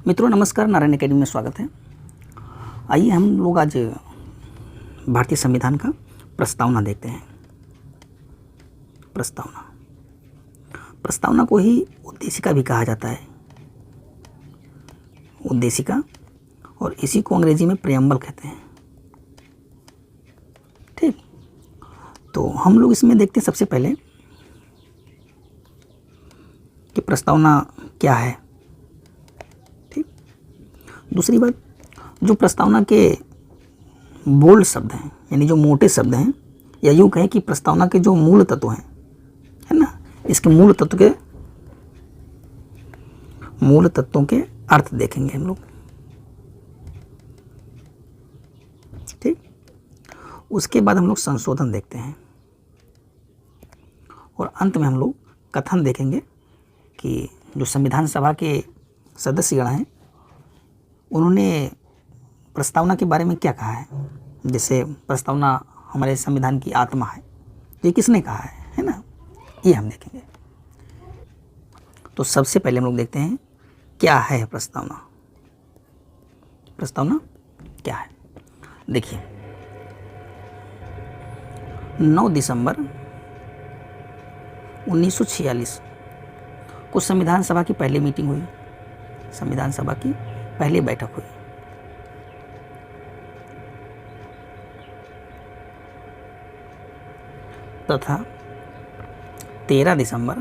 मित्रों नमस्कार, नारायण अकेडमी में स्वागत है। आइए हम लोग आज भारतीय संविधान का प्रस्तावना देखते हैं। प्रस्तावना को ही उद्देशिका भी कहा जाता है, उद्देशिका, और इसी को अंग्रेजी में प्रेम्बल कहते हैं। ठीक, तो हम लोग इसमें देखते हैं सबसे पहले कि प्रस्तावना क्या है। दूसरी बात, जो प्रस्तावना के बोल्ड शब्द हैं, यानी जो मोटे शब्द हैं, या यूँ कहें कि प्रस्तावना के जो मूल तत्व हैं, है ना, इसके मूल तत्वों के अर्थ देखेंगे हम लोग। ठीक, उसके बाद हम लोग संशोधन देखते हैं, और अंत में हम लोग कथन देखेंगे कि जो संविधान सभा के सदस्यगण हैं उन्होंने प्रस्तावना के बारे में क्या कहा है। जैसे प्रस्तावना हमारे संविधान की आत्मा है, तो ये किसने कहा है ना, ये हम देखेंगे। तो सबसे पहले हम लोग देखते हैं क्या है प्रस्तावना। प्रस्तावना क्या है, देखिए 9 दिसंबर 1946 को संविधान सभा की पहली मीटिंग हुई, संविधान सभा की पहली बैठक हुई। तथा 13 दिसंबर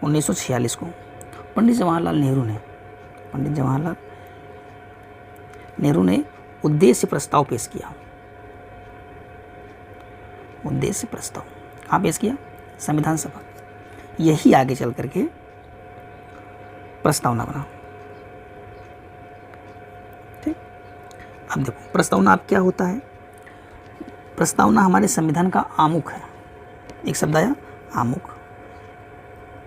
1946 को पंडित जवाहरलाल नेहरू ने उद्देश्य प्रस्ताव पेश किया। उद्देश्य प्रस्ताव कहाँ पेश किया? संविधान सभा। यही आगे चल करके प्रस्तावना बना। ठीक, अब देखो प्रस्तावना अब क्या होता है। प्रस्तावना हमारे संविधान का आमुख है। एक शब्द आया, आमुख।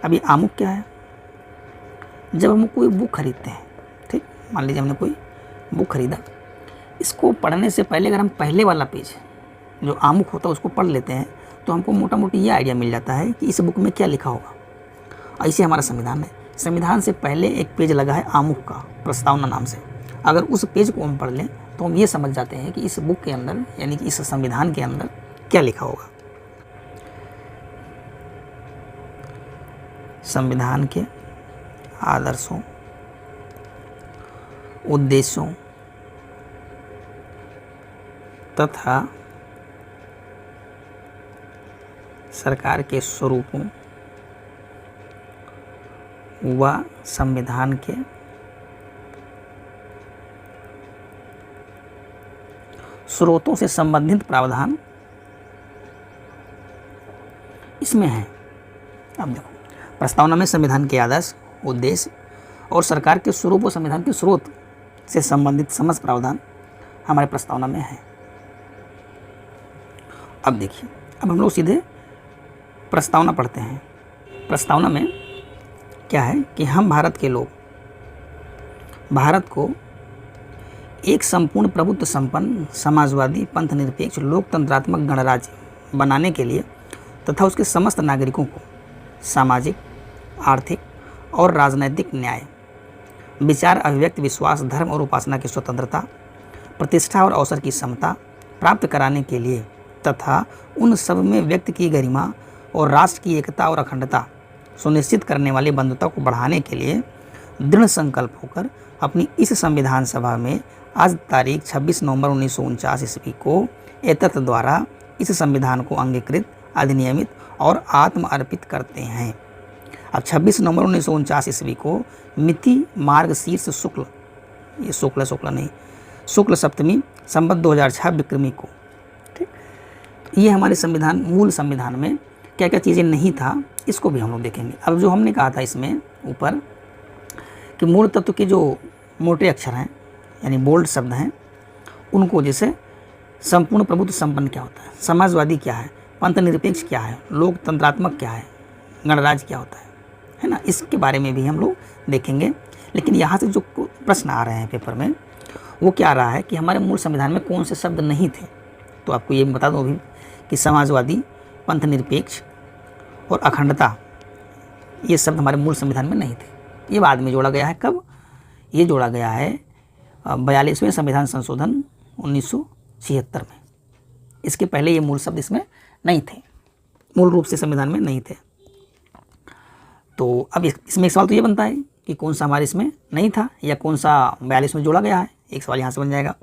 अब ये आमुख क्या है? जब हम कोई बुक खरीदते हैं, ठीक, मान लीजिए हमने कोई बुक खरीदा, इसको पढ़ने से पहले अगर हम पहले वाला पेज जो आमुख होता है उसको पढ़ लेते हैं तो हमको मोटा मोटी ये आइडिया मिल जाता है कि इस बुक में क्या लिखा होगा। ऐसे हमारा संविधान है। संविधान से पहले एक पेज लगा है आमुख का, प्रस्तावना नाम से। अगर उस पेज को हम पढ़ लें तो हम ये समझ जाते हैं कि इस बुक के अंदर, यानी कि इस संविधान के अंदर क्या लिखा होगा। संविधान के आदर्शों, उद्देश्यों तथा सरकार के स्वरूपों व संविधान के स्रोतों से संबंधित प्रावधान इसमें है। अब देखो प्रस्तावना में संविधान के आदर्श, उद्देश्य और सरकार के स्वरूप और संविधान के स्रोत से संबंधित समस्त प्रावधान हमारे प्रस्तावना में है। अब देखिए, अब हम लोग सीधे प्रस्तावना पढ़ते हैं। प्रस्तावना में क्या है कि हम भारत के लोग भारत को एक संपूर्ण प्रभुत्व संपन्न समाजवादी पंथ निरपेक्ष लोकतंत्रात्मक गणराज्य बनाने के लिए तथा उसके समस्त नागरिकों को सामाजिक, आर्थिक और राजनैतिक न्याय, विचार, अभिव्यक्ति, विश्वास, धर्म और उपासना की स्वतंत्रता, प्रतिष्ठा और अवसर की समता प्राप्त कराने के लिए तथा उन सब में व्यक्ति की गरिमा और राष्ट्र की एकता और अखंडता सुनिश्चित करने वाली बंधुता को बढ़ाने के लिए दृढ़ संकल्प होकर अपनी इस संविधान सभा में आज तारीख 26 नवंबर 1949 ईस्वी को एतत् द्वारा इस संविधान को अंगीकृत, अधिनियमित और आत्म अर्पित करते हैं। अब 26 नवंबर 1949 ईस्वी को मिति मार्गशीर्ष शुक्ल सप्तमी संवत 2006 विक्रमी को, ठीक, ये हमारे संविधान, मूल संविधान में क्या क्या चीज़ें नहीं था इसको भी हम लोग देखेंगे। अब जो हमने कहा था इसमें ऊपर कि मूल तत्व के जो मोटे अक्षर हैं यानी बोल्ड शब्द हैं, उनको जैसे संपूर्ण प्रभुत्व संपन्न क्या होता है, समाजवादी क्या है, पंथ निरपेक्ष क्या है, लोकतंत्रात्मक क्या है, गणराज्य क्या होता है ना, इसके बारे में भी हम लोग देखेंगे। लेकिन यहाँ से जो प्रश्न आ रहे हैं पेपर में वो क्या आ रहा है कि हमारे मूल संविधान में कौन से शब्द नहीं थे। तो आपको ये बता दूँ अभी कि समाजवादी पंथ निरपेक्ष और अखंडता, ये शब्द हमारे मूल संविधान में नहीं थे। ये बाद में जोड़ा गया है। कब? ये जोड़ा गया है 42वें संविधान संशोधन 1976 में। इसके पहले ये मूल शब्द इसमें नहीं थे, मूल रूप से संविधान में नहीं थे। तो अब इसमें एक सवाल तो ये बनता है कि कौन सा हमारे इसमें नहीं था या कौन सा 42 में जोड़ा गया है। एक सवाल यहाँ से बन जाएगा।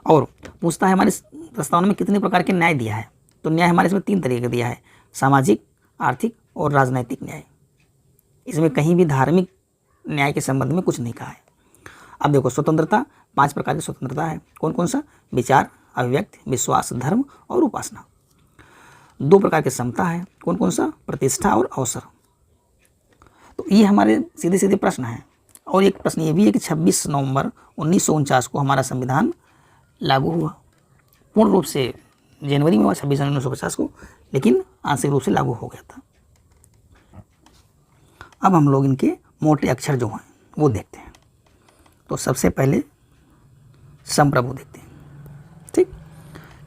और पूछता है हमारे प्रस्तावना में कितने प्रकार के न्याय दिया है। तो न्याय हमारे इसमें 3 तरीके का दिया है, सामाजिक, आर्थिक और राजनैतिक न्याय। इसमें कहीं भी धार्मिक न्याय के संबंध में कुछ नहीं कहा है। अब देखो, स्वतंत्रता, 5 प्रकार की स्वतंत्रता है। कौन कौन सा? विचार, अभिव्यक्ति, विश्वास, धर्म और उपासना। 2 प्रकार की समता है। कौन कौन सा? प्रतिष्ठा और अवसर। तो ये हमारे सीधे सीधे प्रश्न हैं। और एक प्रश्न ये भी है कि 26 नवंबर 1949 को हमारा संविधान लागू हुआ। पूर्ण रूप से जनवरी में हुआ, 26 जनवरी 1950 को, लेकिन आंशिक रूप से लागू हो गया था। अब हम लोग इनके मोटे अक्षर जो हैं वो देखते हैं। तो सबसे पहले संप्रभु देखते हैं, ठीक,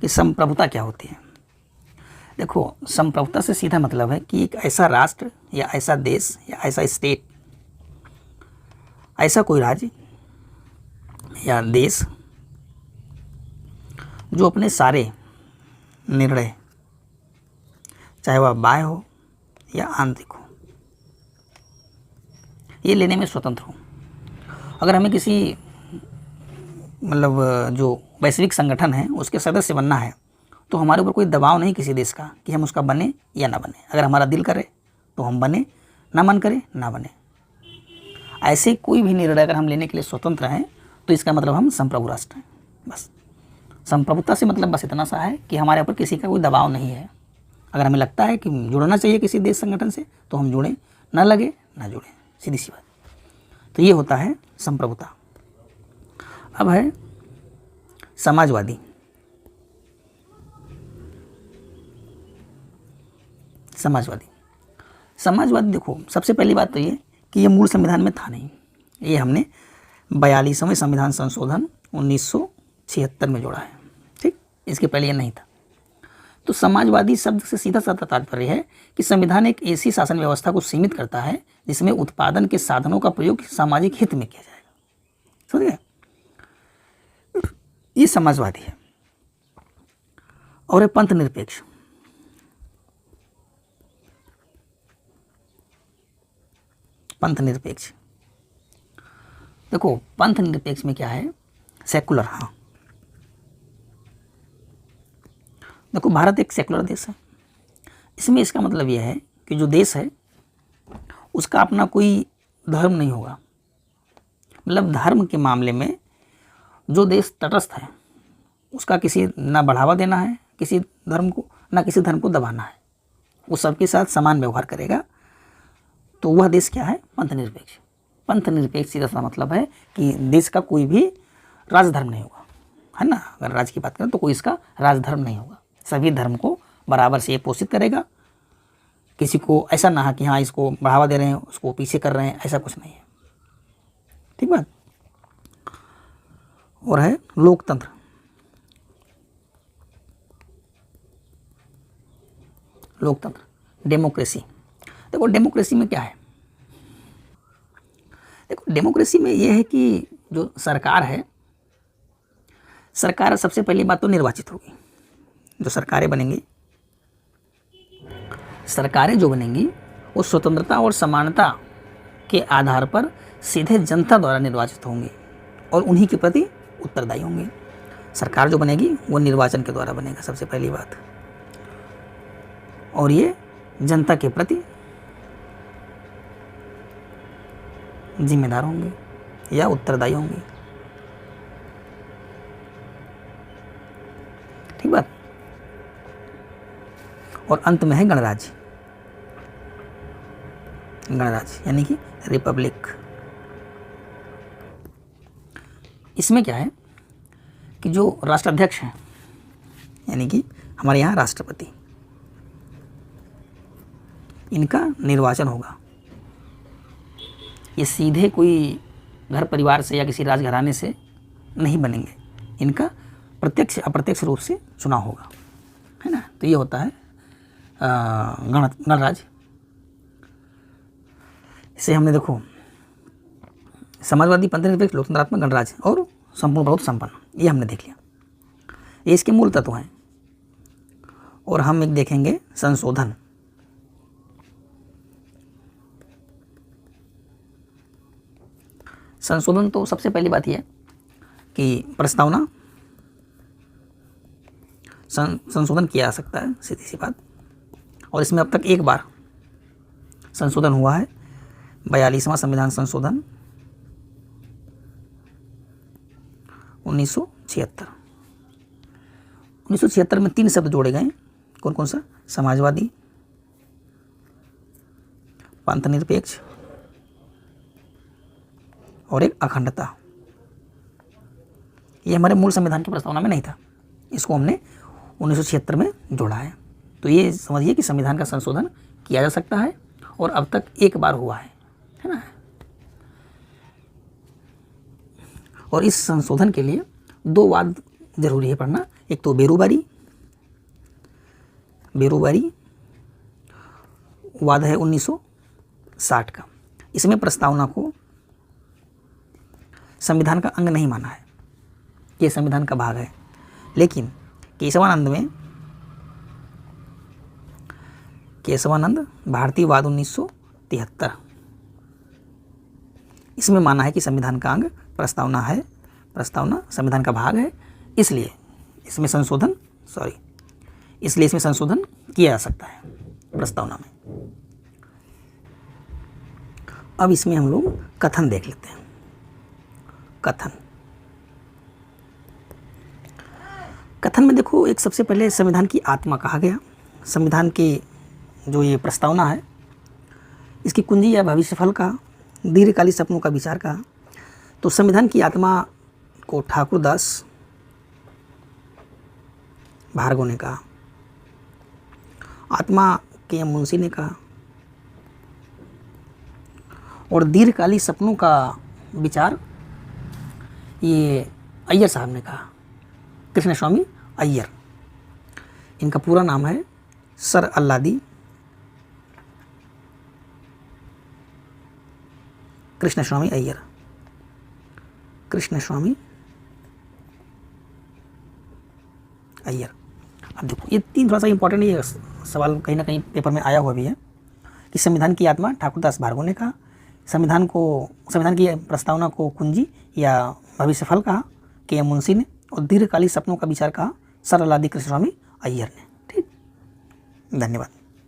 कि संप्रभुता क्या होती है। देखो, संप्रभुता से सीधा मतलब है कि एक ऐसा राष्ट्र या ऐसा देश या ऐसा स्टेट, ऐसा कोई राज्य या देश जो अपने सारे निर्णय, चाहे वह बाह्य हो या आंतरिक हो, ये लेने में स्वतंत्र हो। अगर हमें किसी मतलब जो वैश्विक संगठन है उसके सदस्य बनना है तो हमारे ऊपर कोई दबाव नहीं किसी देश का कि हम उसका बने या ना बने। अगर हमारा दिल करे तो हम बने, ना मन करे ना बने। ऐसे कोई भी निर्णय अगर हम लेने के लिए स्वतंत्र हैं तो इसका मतलब हम संप्रभु राष्ट्र हैं। बस संप्रभुता से मतलब बस इतना सा है कि हमारे ऊपर किसी का कोई दबाव नहीं है। अगर हमें लगता है कि जुड़ना चाहिए किसी देश संगठन से तो हम जुड़ें, ना लगे ना जुड़ें, सीधी सी बात। तो ये होता है संप्रभुता। अब है समाजवादी। समाजवादी देखो, सबसे पहली बात तो ये कि ये मूल संविधान में था नहीं। ये हमने 42वें संविधान संशोधन 1976 में जोड़ा है, ठीक। इसके पहले ये नहीं था। तो समाजवादी शब्द से सीधा साधा तात्पर्य है कि संविधान एक ऐसी शासन व्यवस्था को सीमित करता है जिसमें उत्पादन के साधनों का प्रयोग सामाजिक हित में किया जाएगा। समझ गए? ये समाजवादी है। और है पंथ निरपेक्ष। पंथ निरपेक्ष, देखो पंथ निरपेक्ष में क्या है? सेकुलर। हाँ, देखो भारत एक सेकुलर देश है। इसमें इसका मतलब यह है कि जो देश है उसका अपना कोई धर्म नहीं होगा। मतलब धर्म के मामले में जो देश तटस्थ है उसका किसी ना बढ़ावा देना है किसी धर्म को, ना किसी धर्म को दबाना है। वो सबके साथ समान व्यवहार करेगा। तो वह देश क्या है? पंथ निरपेक्ष। पंथ निरपेक्ष सीधा सा मतलब है कि देश का कोई भी राजधर्म नहीं होगा, है ना। अगर राज्य की बात करें तो कोई इसका राजधर्म नहीं होगा। सभी धर्म को बराबर से ये पोषित करेगा। किसी को ऐसा ना है कि हाँ इसको बढ़ावा दे रहे हैं उसको पीछे कर रहे हैं, ऐसा कुछ नहीं है, ठीक बात। और है लोकतंत्र। लोकतंत्र, डेमोक्रेसी। देखो डेमोक्रेसी में क्या है? देखो डेमोक्रेसी में यह है कि जो सरकार है, सरकार सबसे पहली बात तो निर्वाचित होगी। जो सरकारें बनेंगी, सरकारें जो बनेंगी वो स्वतंत्रता और समानता के आधार पर सीधे जनता द्वारा निर्वाचित होंगी और उन्हीं के प्रति उत्तरदायी होंगी। सरकार जो बनेगी वो निर्वाचन के द्वारा बनेगा, सबसे पहली बात। और ये जनता के प्रति जिम्मेदार होंगे या उत्तरदायी होंगे, ठीक बात। और अंत में है गणराज्य। गणराज्य यानी कि रिपब्लिक। इसमें क्या है कि जो राष्ट्राध्यक्ष हैं यानी कि हमारे यहाँ राष्ट्रपति, इनका निर्वाचन होगा। ये सीधे कोई घर परिवार से या किसी राजघराने से नहीं बनेंगे। इनका प्रत्यक्ष अप्रत्यक्ष रूप से चुनाव होगा, है ना। तो ये होता है गणराज्य। इसे हमने देखो समाजवादी, पंथनिरपेक्ष, लोकतंत्रात्मक, गणराज्य और संपूर्ण प्रभुत्व संपन्न, ये हमने देख लिया। ये इसके मूल तत्व हैं। और हम एक देखेंगे संशोधन। संशोधन तो सबसे पहली बात यह है कि प्रस्तावना संशोधन किया जा सकता है, सीधी सी बात। और इसमें अब तक एक बार संशोधन हुआ है, 42वां संविधान संशोधन 1976। 1976 में 3 शब्द जोड़े गए। कौन कौन सा? समाजवादी, पंथनिरपेक्ष और एक अखंडता। ये हमारे मूल संविधान की प्रस्तावना में नहीं था, इसको हमने 1976 में जोड़ा है। तो ये समझिए कि संविधान का संशोधन किया जा सकता है और अब तक एक बार हुआ है ना। और इस संशोधन के लिए 2 वाद जरूरी है पढ़ना। एक तो बेरोबारी वाद है 1960 का। इसमें प्रस्तावना को संविधान का अंग नहीं माना है, ये संविधान का भाग है। लेकिन केशवानंद भारतीयवाद 1973, इसमें माना है कि संविधान का अंग प्रस्तावना है, प्रस्तावना संविधान का भाग है, इसलिए इसमें संशोधन किया जा सकता है प्रस्तावना में। अब इसमें हम लोग कथन देख लेते हैं। कथन में देखो, एक सबसे पहले संविधान की आत्मा कहा गया। संविधान की जो ये प्रस्तावना है, इसकी कुंजी या भविष्यफल का, दीर्घकालिक सपनों का विचार का। तो संविधान की आत्मा को ठाकुरदास भार्गव ने कहा, आत्मा के मुंशी ने कहा, और दीर्घकालिक सपनों का विचार ये अय्यर साहब ने कहा, कृष्ण स्वामी अय्यर। इनका पूरा नाम है सर अल्लादी कृष्ण स्वामी अय्यर। अब देखो, ये 3 थोड़ा सा इंपॉर्टेंट, ये सवाल कहीं ना कहीं पेपर में आया हुआ भी है कि संविधान की आत्मा ठाकुरदास भार्गव ने कहा, संविधान की प्रस्तावना को कुंजी या भविष्यफल कहा के मुंशी ने, और दीर्घकालिक सपनों का विचार कहा सर अल्लादी कृष्ण स्वामी अय्यर ने। ठीक, धन्यवाद।